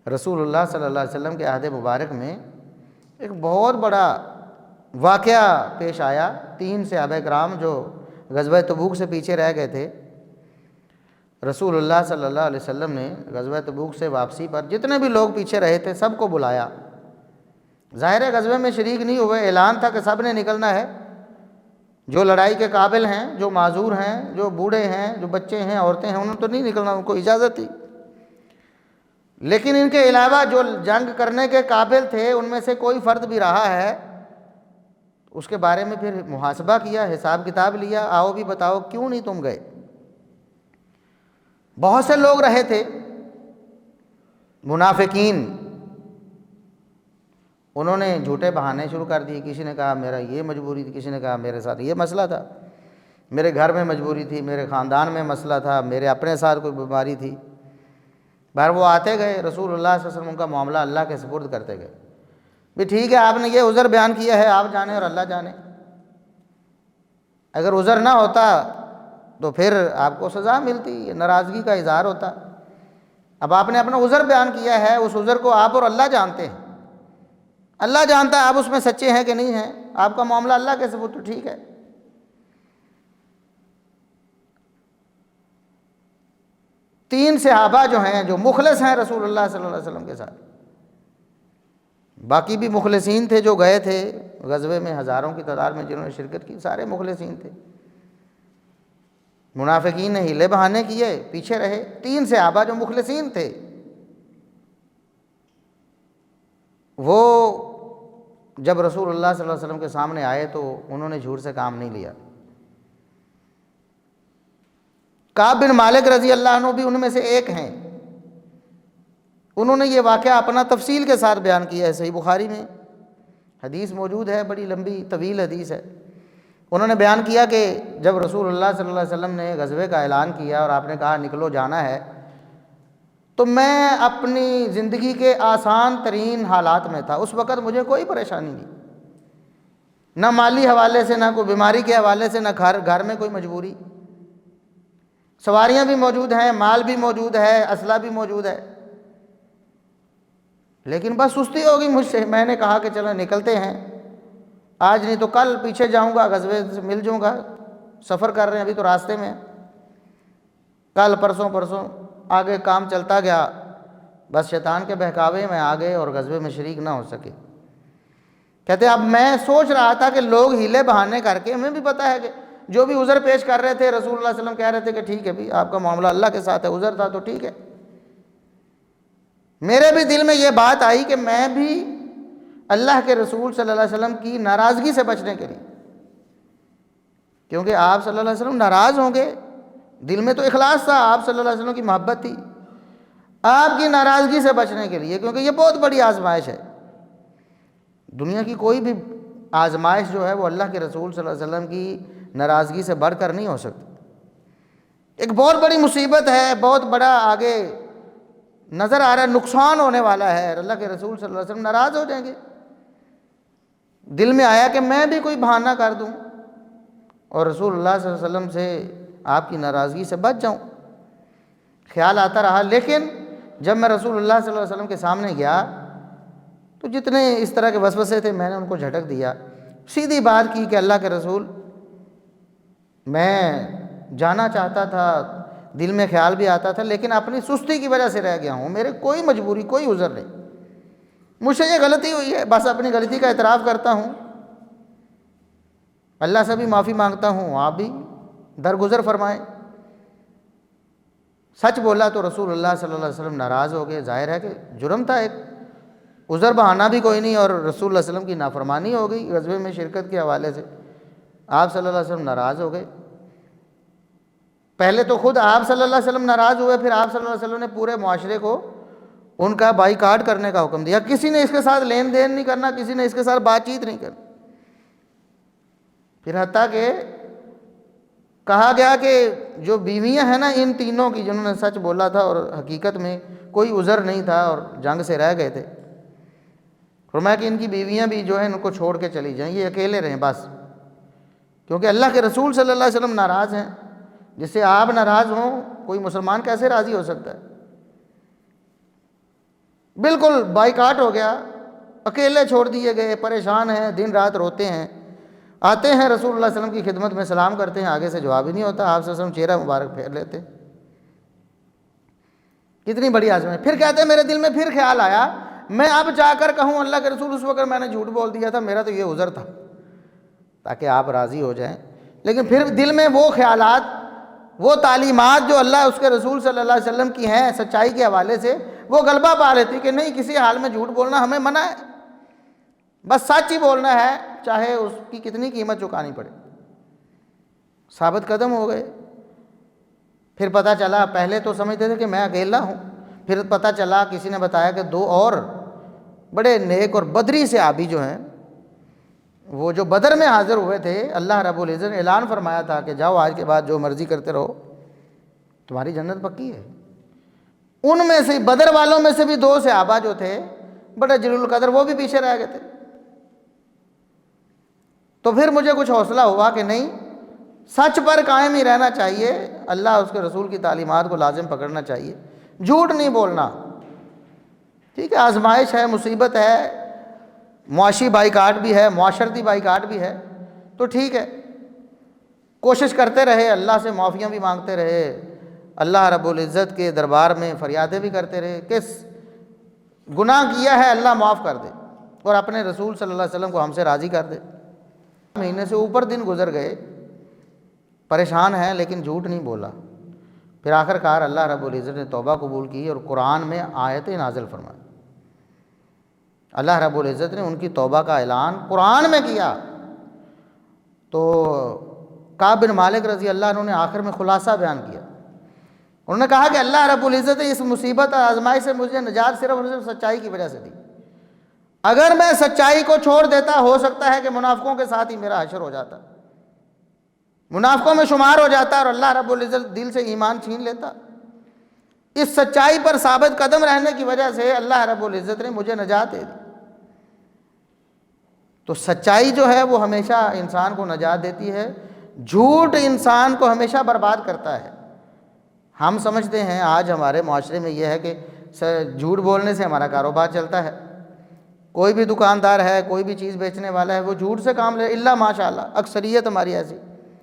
رسول اللہ صلی اللہ علیہ وسلم کے عہد مبارک میں ایک بہت بڑا واقعہ پیش آیا۔ 3 صحابہ کرام جو غزوہ تبوک سے پیچھے رہ گئے تھے، رسول اللہ صلی اللہ علیہ وسلم نے غزوہ تبوک سے واپسی پر جتنے بھی لوگ پیچھے رہے تھے سب کو بلایا۔ ظاہر ہے غزوے میں شریک نہیں ہوئے، اعلان تھا کہ سب نے نکلنا ہے، جو لڑائی کے قابل ہیں، جو معذور ہیں، جو بوڑھے ہیں، جو بچے ہیں، عورتیں ہیں، انہوں نے تو نہیں نکلنا، ان کو اجازت تھی۔ لیکن ان کے علاوہ جو جنگ کرنے کے قابل تھے ان میں سے کوئی فرد بھی رہا ہے، اس کے بارے میں پھر محاسبہ کیا، حساب کتاب لیا، آؤ بھی بتاؤ کیوں نہیں تم گئے۔ بہت سے لوگ رہے تھے منافقین، انہوں نے جھوٹے بہانے شروع کر دیے۔ کسی نے کہا میرا یہ مجبوری تھی، کسی نے کہا میرے ساتھ یہ مسئلہ تھا، میرے گھر میں مجبوری تھی، میرے خاندان میں مسئلہ تھا، میرے اپنے ساتھ کوئی بیماری تھی۔ بہر وہ آتے گئے، رسول اللہ صلی اللہ علیہ وسلم ان کا معاملہ اللہ کے سپرد کرتے گئے۔ بھی ٹھیک ہے، آپ نے یہ عذر بیان کیا ہے، آپ جانے اور اللہ جانے۔ اگر عذر نہ ہوتا تو پھر آپ کو سزا ملتی، ناراضگی کا اظہار ہوتا۔ اب آپ نے اپنا عذر بیان کیا ہے، اس عذر کو آپ اور اللہ جانتے ہیں، اللہ جانتا ہے آپ اس میں سچے ہیں کہ نہیں ہیں، آپ کا معاملہ اللہ کے سپرد، تو ٹھیک ہے۔ 3 صحابہ جو ہیں جو مخلص ہیں رسول اللہ صلی اللہ علیہ وسلم کے ساتھ، باقی بھی مخلصین تھے جو گئے تھے غزوے میں، ہزاروں کی تعداد میں جنہوں نے شرکت کی، سارے مخلصین تھے۔ منافقین نے ہیلے بہانے کیے، پیچھے رہے۔ 3 صحابہ جو مخلصین تھے وہ جب رسول اللہ صلی اللہ علیہ وسلم کے سامنے آئے تو انہوں نے جھوٹ سے کام نہیں لیا۔ کعب بن مالک رضی اللہ عنہ بھی ان میں سے ایک ہیں، انہوں نے یہ واقعہ اپنا تفصیل کے ساتھ بیان کیا ہے، صحیح بخاری میں حدیث موجود ہے، بڑی لمبی طویل حدیث ہے۔ انہوں نے بیان کیا کہ جب رسول اللہ صلی اللہ علیہ وسلم نے غزوے کا اعلان کیا اور آپ نے کہا نکلو جانا ہے، تو میں اپنی زندگی کے آسان ترین حالات میں تھا۔ اس وقت مجھے کوئی پریشانی نہیں، نہ مالی حوالے سے، نہ کوئی بیماری کے حوالے سے، نہ گھر میں کوئی مجبوری، سواریاں بھی موجود ہیں، مال بھی موجود ہے، اسلحہ بھی موجود ہے، لیکن بس سستی ہوگی مجھ سے۔ میں نے کہا کہ چلو نکلتے ہیں، آج نہیں تو کل پیچھے جاؤں گا، غزوے سے مل جاؤں گا، سفر کر رہے ہیں ابھی تو راستے میں، کل پرسوں آگے کام چلتا گیا، بس شیطان کے بہکاوے میں آ گئے اور غزوے میں شریک نہ ہو سکے۔ کہتے اب میں سوچ رہا تھا کہ لوگ ہیلے بہانے کر کے، ہمیں بھی پتہ ہے کہ جو بھی عذر پیش کر رہے تھے رسول اللہ صلی اللہ علیہ وسلم کہہ رہے تھے کہ ٹھیک ہے بھی آپ کا معاملہ اللہ کے ساتھ ہے، عذر تھا تو ٹھیک ہے۔ میرے بھی دل میں یہ بات آئی کہ میں بھی اللہ کے رسول صلی اللہ علیہ وسلم کی ناراضگی سے بچنے کے لیے، کیونکہ آپ صلی اللہ علیہ وسلم ناراض ہوں گے، دل میں تو اخلاص تھا، آپ صلی اللہ علیہ وسلم کی محبت تھی، آپ کی ناراضگی سے بچنے کے لیے، کیونکہ یہ بہت بڑی آزمائش ہے۔ دنیا کی کوئی بھی آزمائش جو ہے وہ اللہ کے رسول صلی اللہ علیہ وسلم کی ناراضگی سے بڑھ کر نہیں ہو سکتی۔ ایک بہت بڑی مصیبت ہے، بہت بڑا آگے نظر آ رہا ہے، نقصان ہونے والا ہے، اللہ کے رسول صلی اللہ علیہ وسلم ناراض ہو جائیں گے۔ دل میں آیا کہ میں بھی کوئی بہانہ کر دوں اور رسول اللہ صلی اللہ علیہ وسلم سے آپ کی ناراضگی سے بچ جاؤں، خیال آتا رہا۔ لیکن جب میں رسول اللہ صلی اللہ علیہ وسلم کے سامنے گیا تو جتنے اس طرح کے وسوسے تھے میں نے ان کو جھٹک دیا، سیدھی بات کی کہ اللہ کے رسول میں جانا چاہتا تھا، دل میں خیال بھی آتا تھا، لیکن اپنی سستی کی وجہ سے رہ گیا ہوں، میرے کوئی مجبوری، کوئی عذر نہیں، مجھ سے یہ غلطی ہوئی ہے، بس اپنی غلطی کا اعتراف کرتا ہوں، اللہ سے بھی معافی مانگتا ہوں، آپ بھی درگزر فرمائیں۔ سچ بولا تو رسول اللہ صلی اللہ علیہ وسلم ناراض ہو گئے، ظاہر ہے کہ جرم تھا، ایک عذر بہانا بھی کوئی نہیں، اور رسول اللہ صلی اللہ علیہ وسلم کی نافرمانی ہو گئی غزوے میں شرکت کے حوالے سے، آپ صلی اللہ علیہ وسلم ناراض ہو گئے۔ پہلے تو خود آپ صلی اللہ علیہ وسلم ناراض ہوئے، پھر آپ صلی اللہ علیہ وسلم نے پورے معاشرے کو ان کا بائیکاٹ کرنے کا حکم دیا، کسی نے اس کے ساتھ لین دین نہیں کرنا، کسی نے اس کے ساتھ بات چیت نہیں کرنی۔ پھر حتیٰ کہ کہا گیا کہ جو بیویاں ہیں نا ان تینوں کی، جنہوں نے سچ بولا تھا اور حقیقت میں کوئی عذر نہیں تھا اور جنگ سے رہ گئے تھے، فرمایا کہ ان کی بیویاں بھی جو ہیں ان کو چھوڑ کے چلی جائیں، یہ اکیلے رہیں بس، کیونکہ اللہ کے رسول صلی اللہ علیہ وسلم ناراض ہیں، جس سے آپ ناراض ہوں کوئی مسلمان کیسے راضی ہو سکتا ہے؟ بالکل بائیکاٹ ہو گیا، اکیلے چھوڑ دیے گئے، پریشان ہیں، دن رات روتے ہیں، آتے ہیں رسول اللہ صلی اللہ علیہ وسلم کی خدمت میں سلام کرتے ہیں، آگے سے جواب ہی نہیں ہوتا، آپ صلی اللہ علیہ وسلم چہرہ مبارک پھیر لیتے۔ کتنی بڑی آزمائش۔ پھر کہتے ہیں میرے دل میں پھر خیال آیا میں اب جا کر کہوں اللہ کے رسول اس وقت میں نے جھوٹ بول دیا تھا، میرا تو یہ عذر تھا، تاکہ آپ راضی ہو جائیں۔ لیکن پھر دل میں وہ خیالات، وہ تعلیمات جو اللہ اس کے رسول صلی اللہ علیہ وسلم کی ہیں سچائی کے حوالے سے، وہ غلبہ پا لیتی کہ نہیں، کسی حال میں جھوٹ بولنا ہمیں منع ہے، بس سچ ہی بولنا ہے، چاہے اس کی کتنی قیمت چکانی پڑے۔ ثابت قدم ہو گئے۔ پھر پتہ چلا، پہلے تو سمجھتے تھے کہ میں اکیلا ہوں، پھر پتہ چلا کسی نے بتایا کہ 2 اور بڑے نیک اور بدری صحابی جو ہیں، وہ جو بدر میں حاضر ہوئے تھے، اللہ رب العزت نے اعلان فرمایا تھا کہ جاؤ آج کے بعد جو مرضی کرتے رہو، تمہاری جنت پکی ہے۔ ان میں سے بدر والوں میں سے بھی 2 صحابہ جو تھے بڑے جلیل القدر، وہ بھی پیچھے رہ گئے تھے۔ تو پھر مجھے کچھ حوصلہ ہوا کہ نہیں، سچ پر قائم ہی رہنا چاہیے، اللہ اس کے رسول کی تعلیمات کو لازم پکڑنا چاہیے، جھوٹ نہیں بولنا۔ ٹھیک ہے، آزمائش ہے، مصیبت ہے، معاشی بائیکاٹ بھی ہے، معاشرتی بائیکاٹ بھی ہے، تو ٹھیک ہے، کوشش کرتے رہے، اللہ سے معافیاں بھی مانگتے رہے، اللہ رب العزت کے دربار میں فریادیں بھی کرتے رہے کہ گناہ کیا ہے اللہ معاف کر دے، اور اپنے رسول صلی اللہ علیہ وسلم کو ہم سے راضی کر دے۔ مہینے سے اوپر دن گزر گئے، پریشان ہیں لیکن جھوٹ نہیں بولا۔ پھر آخر کار اللہ رب العزت نے توبہ قبول کی اور قرآن میں آیتیں نازل فرمائی۔ اللہ رب العزت نے ان کی توبہ کا اعلان قرآن میں کیا۔ تو کعب بن مالک رضی اللہ عنہ نے آخر میں خلاصہ بیان کیا، انہوں نے کہا کہ اللہ رب العزت نے اس مصیبت اور آزمائش سے مجھے نجات صرف اور صرف سچائی کی وجہ سے دی۔ اگر میں سچائی کو چھوڑ دیتا، ہو سکتا ہے کہ منافقوں کے ساتھ ہی میرا حشر ہو جاتا، منافقوں میں شمار ہو جاتا، اور اللہ رب العزت دل سے ایمان چھین لیتا۔ اس سچائی پر ثابت قدم رہنے کی وجہ سے اللہ رب العزت نے مجھے نجات دے دی۔ تو سچائی جو ہے وہ ہمیشہ انسان کو نجات دیتی ہے، جھوٹ انسان کو ہمیشہ برباد کرتا ہے۔ ہم سمجھتے ہیں آج ہمارے معاشرے میں یہ ہے کہ جھوٹ بولنے سے ہمارا کاروبار چلتا ہے، کوئی بھی دکاندار ہے، کوئی بھی چیز بیچنے والا ہے، وہ جھوٹ سے کام لے، الا ماشاء اللہ، اکثریت ہماری ایسی۔